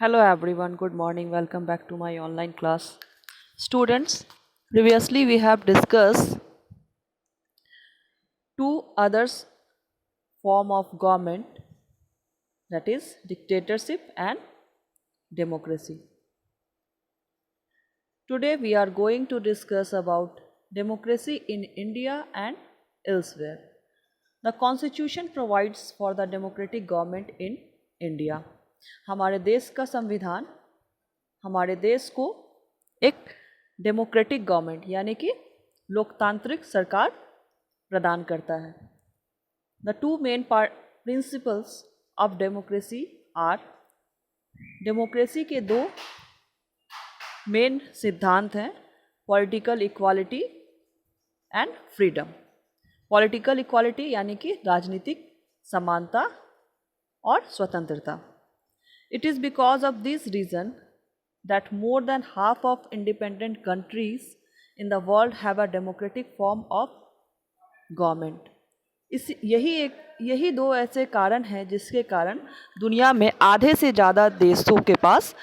Hello everyone, good morning. Welcome back to my online class. Students, previously we have discussed two others form of government, that is dictatorship and democracy. Today we are going to discuss about democracy in India and elsewhere. The constitution provides for the democratic government in India. हमारे देश का संविधान हमारे देश को एक democratic government यानी कि लोकतांत्रिक सरकार प्रदान करता है. The two main principles of democracy are, democracy के दो मेन सिद्धांत हैं, political equality and freedom. Political equality यानी कि राजनीतिक समानता और स्वतंत्रता. It is because of this reason that more than half of independent countries in the world have a democratic form of government. यही दो ऐसे कारण हैं जिसके कारण दुनिया में आधे से ज़्यादा देशों के पास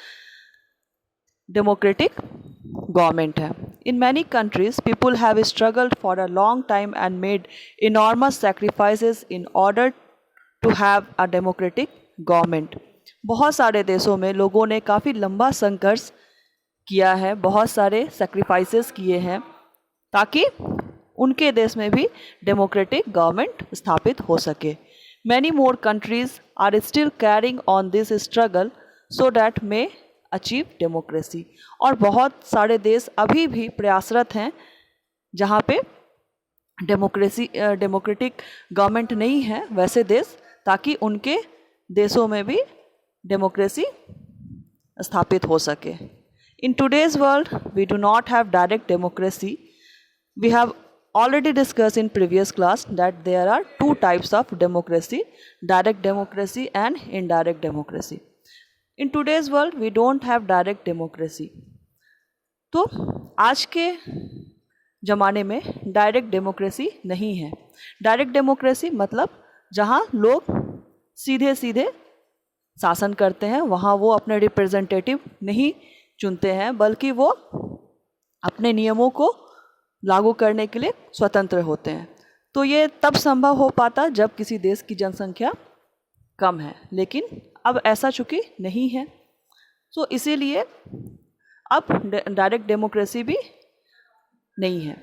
डेमोक्रेटिक गवर्नमेंट है. In many countries, people have struggled for a long time and made enormous sacrifices in order to have a democratic government. बहुत सारे देशों में लोगों ने काफ़ी लंबा संघर्ष किया है, बहुत सारे सेक्रीफाइसेस किए हैं ताकि उनके देश में भी डेमोक्रेटिक गवर्नमेंट स्थापित हो सके. Many more countries are still carrying on this struggle so that may achieve democracy. और बहुत सारे देश अभी भी प्रयासरत हैं जहाँ पे डेमोक्रेटिक गवर्नमेंट नहीं है वैसे देश, ताकि उनके देशों में भी डेमोक्रेसी स्थापित हो सके. In today's world we do not have direct democracy. We have already discussed in previous class that there are two types of democracy, direct democracy and indirect democracy. In today's world we don't have direct democracy. तो आज के ज़माने में direct democracy नहीं है. Direct democracy मतलब जहाँ लोग सीधे सीधे शासन करते हैं, वहाँ वो अपने रिप्रेजेंटेटिव नहीं चुनते हैं बल्कि वो अपने नियमों को लागू करने के लिए स्वतंत्र होते हैं. तो ये तब संभव हो पाता जब किसी देश की जनसंख्या कम है, लेकिन अब ऐसा चूँकि नहीं है, तो इसीलिए अब डायरेक्ट डेमोक्रेसी भी नहीं है.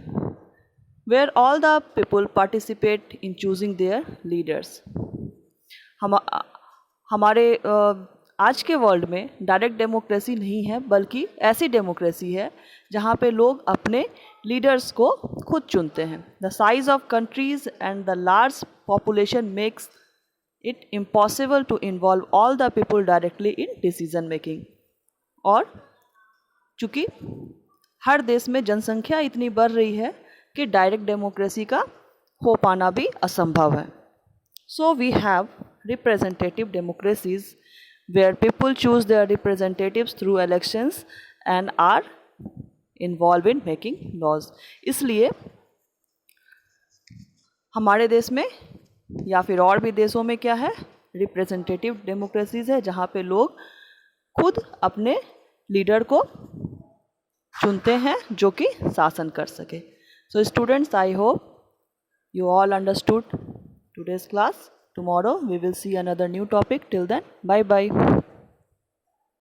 Where all the people participate in choosing their leaders. हमारे आज के वर्ल्ड में डायरेक्ट डेमोक्रेसी नहीं है बल्कि ऐसी डेमोक्रेसी है जहाँ पे लोग अपने लीडर्स को खुद चुनते हैं. The size of countries and the large population makes it impossible to involve all the people directly in decision making. और चूँकि हर देश में जनसंख्या इतनी बढ़ रही है कि डायरेक्ट डेमोक्रेसी का हो पाना भी असंभव है. So we have representative democracies where people choose their representatives through elections and are involved in making laws. इसलिए हमारे देश में या फिर और भी देशों में क्या है, रिप्रेजेंटेटिव डेमोक्रेसीज है जहाँ पे लोग खुद अपने लीडर को चुनते हैं जो कि शासन कर सके. So students, I hope you all understood today's class. Tomorrow we will see another new topic. Till then, bye bye.